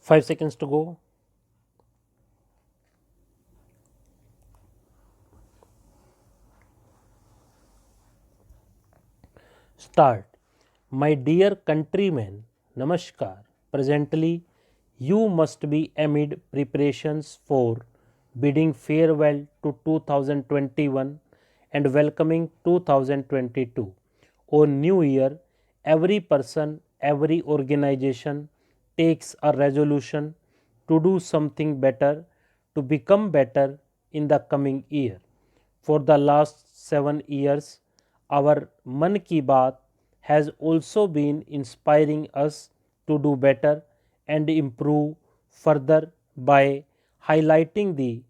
5 seconds to go. Start. My dear countrymen, Namaskar. Presently, you must be amid preparations for bidding farewell to 2021 and welcoming 2022. On New Year, every person, every organization takes a resolution to do something better, to become better in the coming year. For the last 7 years, our Mann Ki Baat has also been inspiring us to do better and improve further by highlighting the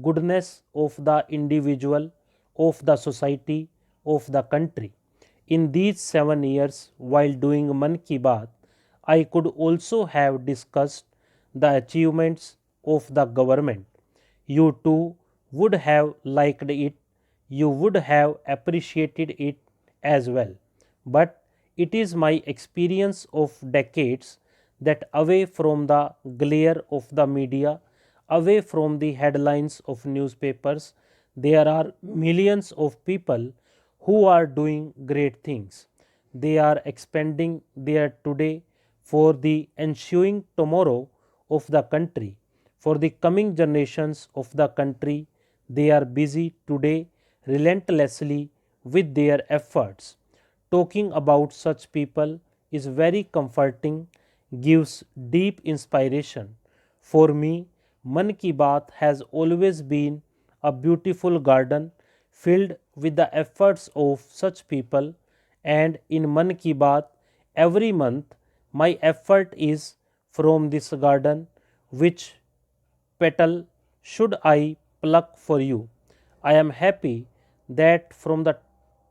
goodness of the individual, of the society, of the country. In these 7 years, while doing Mann Ki Baat, I could also have discussed the achievements of the government. You too would have liked it, you would have appreciated it as well. But it is my experience of decades that away from the glare of the media, away from the headlines of newspapers, there are millions of people who are doing great things. They are expending their today for the ensuing tomorrow of the country. For the coming generations of the country, they are busy today relentlessly with their efforts. Talking about such people is very comforting, gives deep inspiration. For me, Mann Ki Baat has always been a beautiful garden filled with the efforts of such people, and in Mann Ki Baat, every month my effort is from this garden. Which petal should I pluck for you? I am happy that from the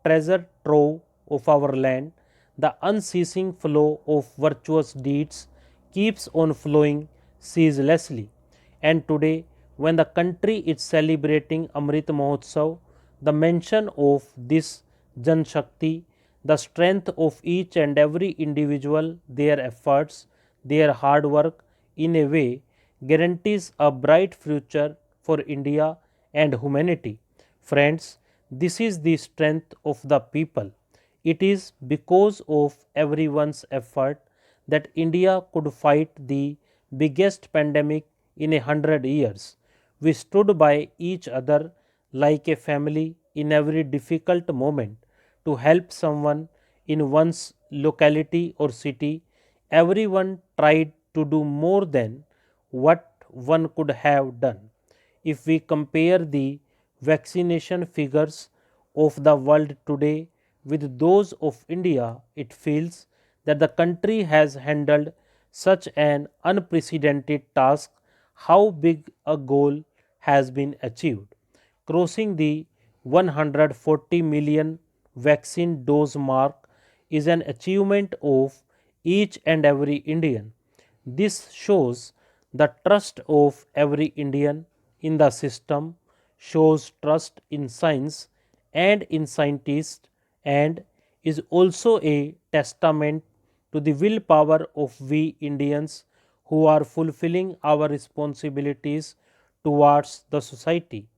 treasure trove of our land, the unceasing flow of virtuous deeds keeps on flowing ceaselessly. And today, when the country is celebrating Amrit Mahotsav, the mention of this Jan Shakti, the strength of each and every individual, their efforts, their hard work, in a way guarantees a bright future for India and humanity. Friends, this is the strength of the people. It is because of everyone's effort that India could fight the biggest pandemic in 100 years. We stood by each other like a family in every difficult moment to help someone in one's locality or city. Everyone tried to do more than what one could have done. If we compare the vaccination figures of the world today with those of India, it feels that the country has handled such an unprecedented task. How big a goal has been achieved? Crossing the 140 million vaccine dose mark is an achievement of each and every Indian. This shows the trust of every Indian in the system, shows trust in science and in scientists, and is also a testament to the willpower of we Indians who are fulfilling our responsibilities towards the society.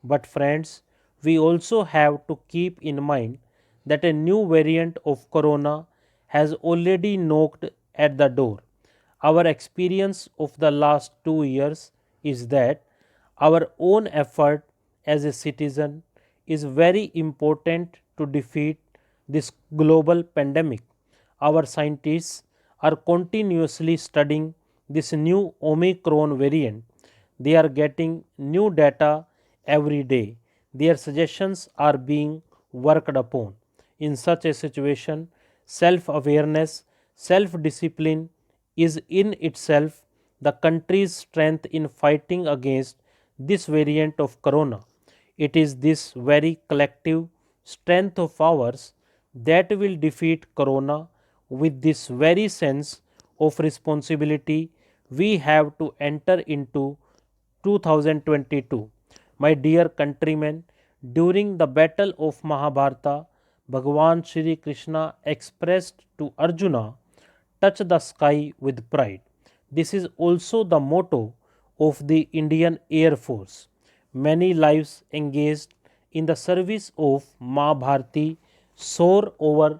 But friends, we also have to keep in mind that a new variant of corona has already knocked at the door. Our experience of the last 2 years is that our own effort as a citizen is very important to defeat this global pandemic. Our scientists are continuously studying this new Omicron variant. They are getting new data every day. Their suggestions are being worked upon. In such a situation, self awareness, self discipline is in itself the country's strength in fighting against this variant of corona. It is this very collective strength of ours that will defeat corona. With this very sense of responsibility, we have to enter into 2022. My dear countrymen, during the battle of Mahabharata, Bhagwan Shri Krishna expressed to Arjuna, touch the sky with pride. This is also the motto of the Indian Air Force. Many lives engaged in the service of Ma Bharati soar over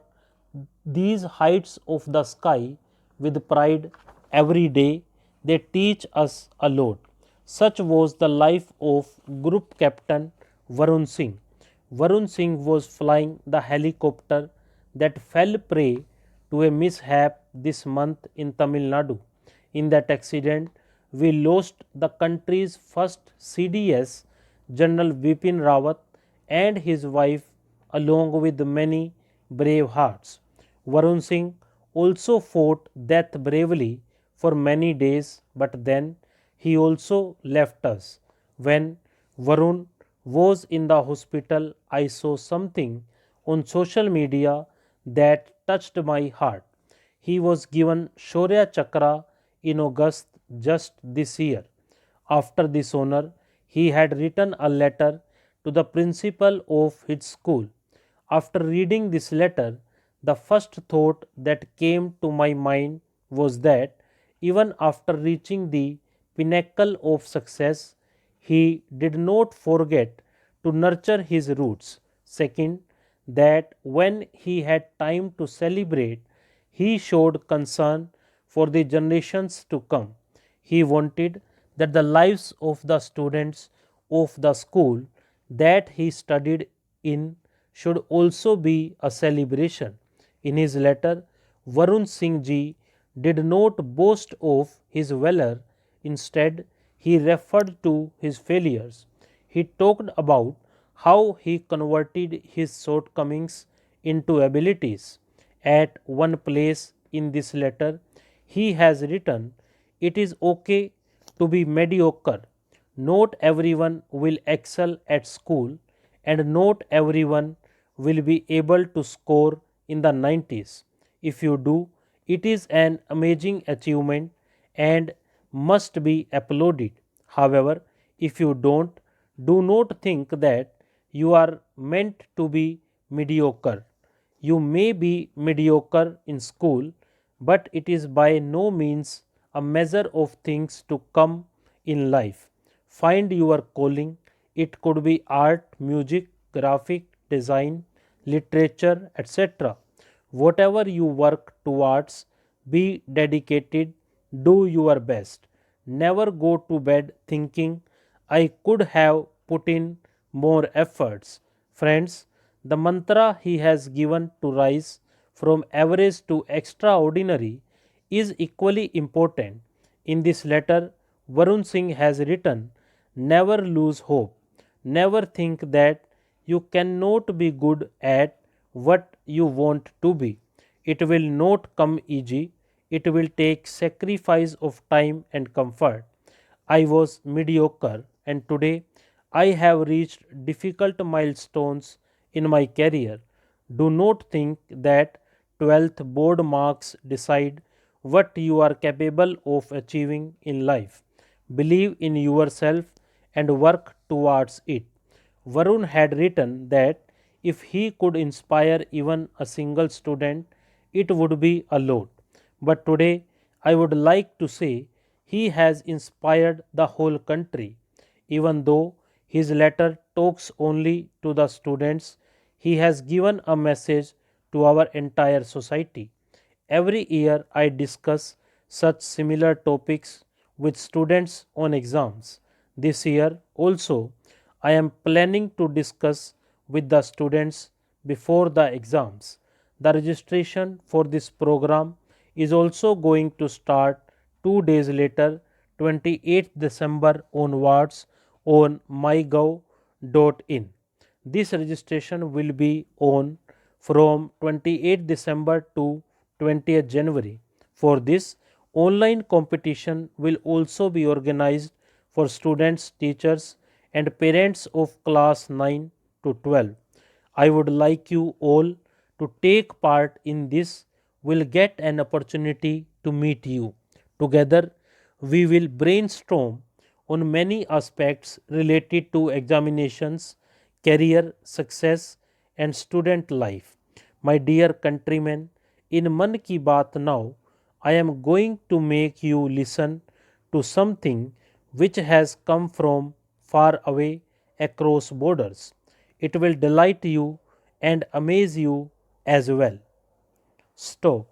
these heights of the sky with pride every day. They teach us a lot. Such was the life of Group Captain Varun Singh. Varun Singh was flying the helicopter that fell prey to a mishap this month in Tamil Nadu. In that accident, we lost the country's first CDS, General Vipin Rawat, and his wife, along with many brave hearts. Varun Singh also fought death bravely for many days, but then he also left us. When Varun was in the hospital, I saw something on social media that touched my heart. He was given Shaurya Chakra in August just this year. After this honor, he had written a letter to the principal of his school. After reading this letter, the first thought that came to my mind was that even after reaching the pinnacle of success, he did not forget to nurture his roots. Second, that when he had time to celebrate, he showed concern for the generations to come. He wanted that the lives of the students of the school that he studied in should also be a celebration. In his letter, Varun Singh ji did not boast of his valor, instead, he referred to his failures. He talked about how he converted his shortcomings into abilities. At one place in this letter, he has written, "It is okay to be mediocre. Not everyone will excel at school, and not everyone will be able to score in the 90s. If you do, it is an amazing achievement and must be applauded. However, if you don't, do not think that you are meant to be mediocre. You may be mediocre in school, but it is by no means a measure of things to come in life. Find your calling. It could be art, music, graphic design, literature, etc. Whatever you work towards, be dedicated, do your best. Never go to bed thinking, I could have put in more efforts." Friends, the mantra he has given to rise from average to extraordinary is equally important. In this letter, Varun Singh has written, "Never lose hope. Never think that you cannot be good at what you want to be. It will not come easy. It will take sacrifice of time and comfort. I was mediocre, and today I have reached difficult milestones in my career. Do not think that 12th board marks decide what you are capable of achieving in life. Believe in yourself and work towards it." Varun had written that if he could inspire even a single student, it would be a lot. But today, I would like to say he has inspired the whole country. Even though his letter talks only to the students, he has given a message to our entire society. Every year, I discuss such similar topics with students on exams. This year also, I am planning to discuss with the students before the exams. The registration for this program is also going to start 2 days later, 28th December onwards on mygov.in. This registration will be on from 28th December to 20th January. For this, online competition will also be organized for students, teachers, and parents of class 9 to 12. I would like you all to take part in this. Will get an opportunity to meet you. Together, we will brainstorm on many aspects related to examinations, career success, and student life. My dear countrymen, in Man Ki Baat now, I am going to make you listen to something which has come from far away across borders. It will delight you and amaze you as well. Stop.